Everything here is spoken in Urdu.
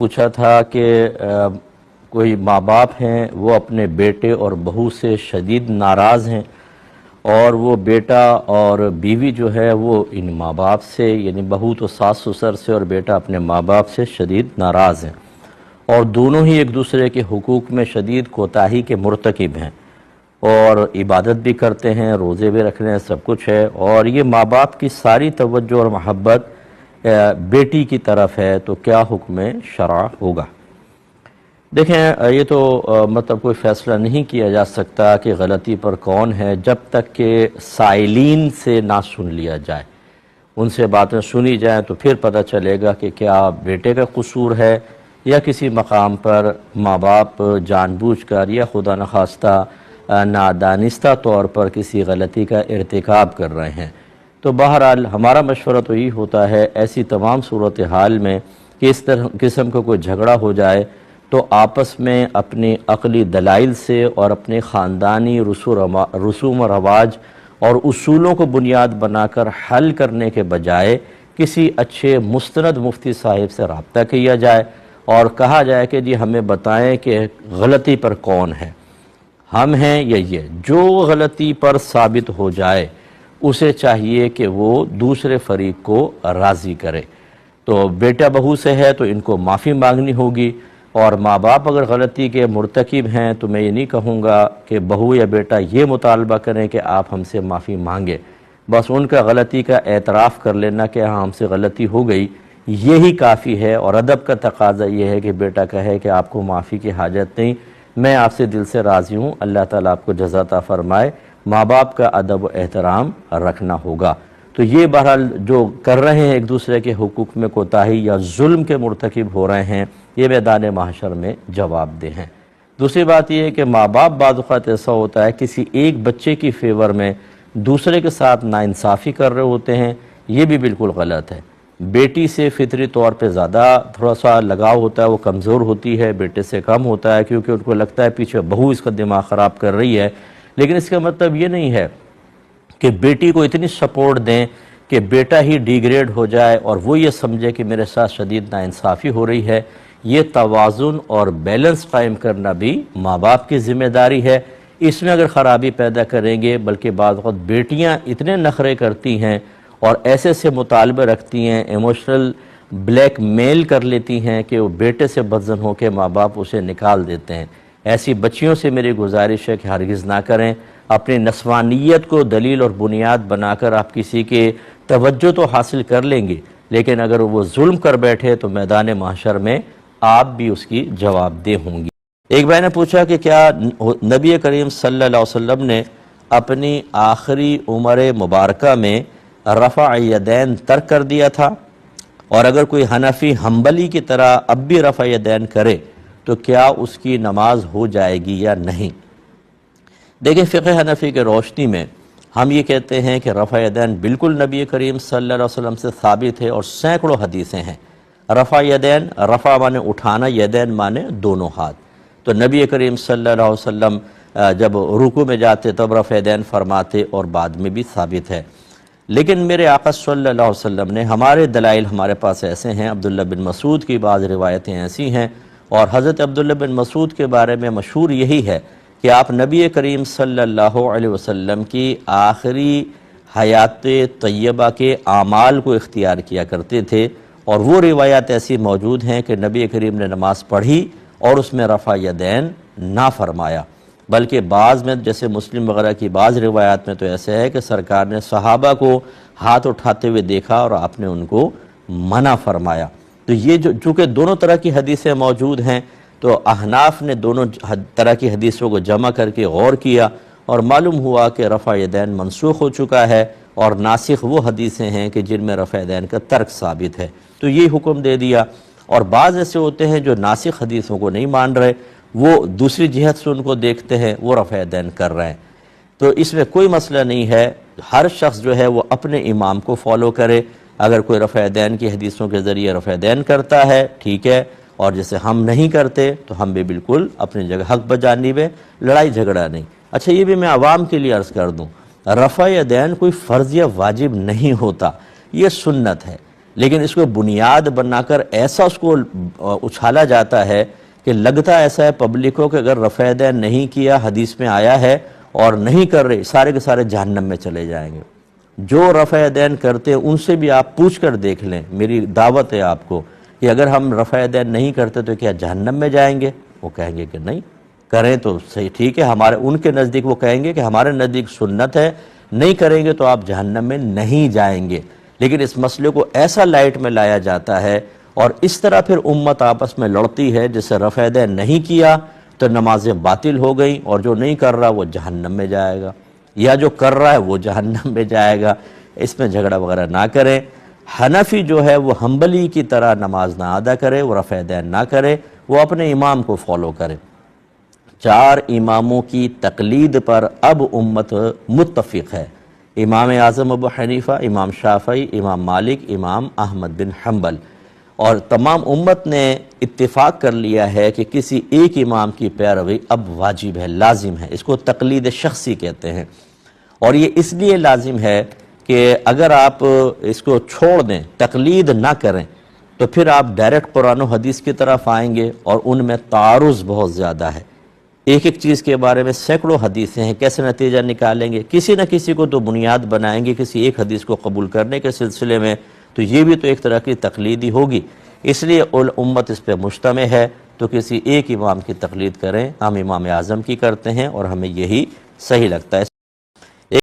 پوچھا تھا کہ کوئی ماں باپ ہیں وہ اپنے بیٹے اور بہو سے شدید ناراض ہیں، اور وہ بیٹا اور بیوی جو ہے وہ ان ماں باپ سے، یعنی بہو تو ساس سسر سے اور بیٹا اپنے ماں باپ سے شدید ناراض ہیں، اور دونوں ہی ایک دوسرے کے حقوق میں شدید کوتاہی کے مرتکب ہیں، اور عبادت بھی کرتے ہیں، روزے بھی رکھ رہے ہیں، سب کچھ ہے، اور یہ ماں باپ کی ساری توجہ اور محبت بیٹی کی طرف ہے، تو کیا حکم شرع ہوگا؟ دیکھیں، یہ تو مطلب کوئی فیصلہ نہیں کیا جا سکتا کہ غلطی پر کون ہے جب تک کہ سائلین سے نہ سن لیا جائے، ان سے باتیں سنی جائیں تو پھر پتہ چلے گا کہ کیا بیٹے کا قصور ہے یا کسی مقام پر ماں باپ جان بوجھ کر یا خدا نخواستہ نادانستہ طور پر کسی غلطی کا ارتکاب کر رہے ہیں۔ تو بہرحال ہمارا مشورہ تو یہ ہوتا ہے ایسی تمام صورتحال میں کہ اس طرح قسم کا کوئی جھگڑا ہو جائے تو آپس میں اپنی عقلی دلائل سے اور اپنے خاندانی رسوم و رواج اور اصولوں کو بنیاد بنا کر حل کرنے کے بجائے کسی اچھے مستند مفتی صاحب سے رابطہ کیا جائے اور کہا جائے کہ جی ہمیں بتائیں کہ غلطی پر کون ہے، ہم ہیں یا یہ۔ جو غلطی پر ثابت ہو جائے اسے چاہیے کہ وہ دوسرے فریق کو راضی کرے۔ تو بیٹا بہو سے ہے تو ان کو معافی مانگنی ہوگی، اور ماں باپ اگر غلطی کے مرتکب ہیں تو میں یہ نہیں کہوں گا کہ بہو یا بیٹا یہ مطالبہ کریں کہ آپ ہم سے معافی مانگیں، بس ان کا غلطی کا اعتراف کر لینا کہ ہاں ہم سے غلطی ہو گئی یہی کافی ہے، اور ادب کا تقاضا یہ ہے کہ بیٹا کہے کہ آپ کو معافی کی حاجت نہیں، میں آپ سے دل سے راضی ہوں، اللہ تعالیٰ آپ کو جزا عطا فرمائے۔ ماں باپ کا ادب و احترام رکھنا ہوگا۔ تو یہ بہرحال جو کر رہے ہیں ایک دوسرے کے حقوق میں کوتاہی یا ظلم کے مرتکب ہو رہے ہیں، یہ میدان محشر میں جواب دہ ہیں۔ دوسری بات یہ ہے کہ ماں باپ بعض اوقات ایسا ہوتا ہے کسی ایک بچے کی فیور میں دوسرے کے ساتھ ناانصافی کر رہے ہوتے ہیں، یہ بھی بالکل غلط ہے۔ بیٹی سے فطری طور پہ زیادہ تھوڑا سا لگاؤ ہوتا ہے، وہ کمزور ہوتی ہے، بیٹے سے کم ہوتا ہے، کیونکہ ان کو لگتا ہے پیچھے بہو اس کا دماغ خراب کر رہی ہے، لیکن اس کا مطلب یہ نہیں ہے کہ بیٹی کو اتنی سپورٹ دیں کہ بیٹا ہی ڈیگریڈ ہو جائے اور وہ یہ سمجھے کہ میرے ساتھ شدید ناانصافی ہو رہی ہے۔ یہ توازن اور بیلنس قائم کرنا بھی ماں باپ کی ذمہ داری ہے۔ اس میں اگر خرابی پیدا کریں گے، بلکہ بعض وقت بیٹیاں اتنے نخرے کرتی ہیں اور ایسے سے مطالبے رکھتی ہیں، ایموشنل بلیک میل کر لیتی ہیں کہ وہ بیٹے سے بدظن ہو کے ماں باپ اسے نکال دیتے ہیں۔ ایسی بچیوں سے میری گزارش ہے کہ ہرگز نہ کریں۔ اپنی نسوانیت کو دلیل اور بنیاد بنا کر آپ کسی کے توجہ تو حاصل کر لیں گے، لیکن اگر وہ ظلم کر بیٹھے تو میدان محشر میں آپ بھی اس کی جواب دہ ہوں گی۔ ایک بھائی نے پوچھا کہ کیا نبی کریم صلی اللہ علیہ وسلم نے اپنی آخری عمر مبارکہ میں رفع یدین ترک کر دیا تھا، اور اگر کوئی حنفی حنبلی کی طرح اب بھی رفع یدین کرے تو کیا اس کی نماز ہو جائے گی یا نہیں؟ دیکھیں، فقہ حنفی کے روشنی میں ہم یہ کہتے ہیں کہ رفع یدین بالکل نبی کریم صلی اللہ علیہ وسلم سے ثابت ہے، اور سینکڑوں حدیثیں ہیں۔ رفع یدین، رفع مانے اٹھانا، یدین مانے دونوں ہاتھ، تو نبی کریم صلی اللہ علیہ وسلم جب رکوع میں جاتے تب رفع یدین فرماتے، اور بعد میں بھی ثابت ہے۔ لیکن میرے آقا صلی اللہ علیہ وسلم نے، ہمارے دلائل ہمارے پاس ایسے ہیں، عبداللہ بن مسعود کی بعض روایتیں ایسی ہیں، اور حضرت عبداللہ بن مسعود کے بارے میں مشہور یہی ہے کہ آپ نبی کریم صلی اللہ علیہ وسلم کی آخری حیات طیبہ کے اعمال کو اختیار کیا کرتے تھے، اور وہ روایات ایسی موجود ہیں کہ نبی کریم نے نماز پڑھی اور اس میں رفع یدین نہ فرمایا، بلکہ بعض میں جیسے مسلم وغیرہ کی بعض روایات میں تو ایسے ہے کہ سرکار نے صحابہ کو ہاتھ اٹھاتے ہوئے دیکھا اور آپ نے ان کو منع فرمایا۔ تو یہ چونکہ دونوں طرح کی حدیثیں موجود ہیں، تو احناف نے دونوں طرح کی حدیثوں کو جمع کر کے غور کیا، اور معلوم ہوا کہ رفع یدین منسوخ ہو چکا ہے، اور ناسخ وہ حدیثیں ہیں کہ جن میں رفع یدین کا ترک ثابت ہے، تو یہ حکم دے دیا۔ اور بعض ایسے ہوتے ہیں جو ناسخ حدیثوں کو نہیں مان رہے، وہ دوسری جہت سے ان کو دیکھتے ہیں، وہ رفع یدین کر رہے ہیں۔ تو اس میں کوئی مسئلہ نہیں ہے، ہر شخص جو ہے وہ اپنے امام کو فالو کرے۔ اگر کوئی رفع یدین کی حدیثوں کے ذریعے رفع یدین کرتا ہے ٹھیک ہے، اور جیسے ہم نہیں کرتے تو ہم بھی بالکل اپنی جگہ حق بجانب ہے، لڑائی جھگڑا نہیں۔ اچھا، یہ بھی میں عوام کے لیے عرض کر دوں، رفع یدین کوئی فرض یا واجب نہیں ہوتا، یہ سنت ہے۔ لیکن اس کو بنیاد بنا کر ایسا اس کو اچھالا جاتا ہے کہ لگتا ایسا ہے پبلک کو کہ اگر رفع دین نہیں کیا، حدیث میں آیا ہے، اور نہیں کر رہے، سارے کے سارے جہنم میں چلے جائیں گے۔ جو رفع دین کرتے ان سے بھی آپ پوچھ کر دیکھ لیں، میری دعوت ہے آپ کو کہ اگر ہم رفع دین نہیں کرتے تو کیا جہنم میں جائیں گے؟ وہ کہیں گے کہ نہیں، کریں تو صحیح ٹھیک ہے، ہمارے ان کے نزدیک وہ کہیں گے کہ ہمارے نزدیک سنت ہے، نہیں کریں گے تو آپ جہنم میں نہیں جائیں گے۔ لیکن اس مسئلے کو ایسا لائٹ میں لایا جاتا ہے اور اس طرح پھر امت آپس میں لڑتی ہے، جسے رفع دین نہیں کیا تو نمازیں باطل ہو گئیں، اور جو نہیں کر رہا وہ جہنم میں جائے گا، یا جو کر رہا ہے وہ جہنم میں جائے گا۔ اس میں جھگڑا وغیرہ نہ کریں۔ حنفی جو ہے وہ حنبلی کی طرح نماز نہ ادا کرے، وہ رفع دین نہ کرے، وہ اپنے امام کو فالو کرے۔ 4 اماموں کی تقلید پر اب امت متفق ہے: امام اعظم ابو حنیفہ، امام شافعی، امام مالک، امام احمد بن حنبل۔ اور تمام امت نے اتفاق کر لیا ہے کہ کسی ایک امام کی پیروی اب واجب ہے، لازم ہے۔ اس کو تقلید شخصی کہتے ہیں، اور یہ اس لیے لازم ہے کہ اگر آپ اس کو چھوڑ دیں، تقلید نہ کریں، تو پھر آپ ڈائریکٹ قرآن و حدیث کی طرف آئیں گے، اور ان میں تعارض بہت زیادہ ہے۔ ایک ایک چیز کے بارے میں سینکڑوں حدیثیں ہیں، کیسے نتیجہ نکالیں گے؟ کسی نہ کسی کو تو بنیاد بنائیں گے کسی ایک حدیث کو قبول کرنے کے سلسلے میں، تو یہ بھی تو ایک طرح کی تقلید ہی ہوگی۔ اس لیے امت اس پہ مجتمع ہے، تو کسی ایک امام کی تقلید کریں۔ ہم امام اعظم کی کرتے ہیں اور ہمیں یہی صحیح لگتا ہے۔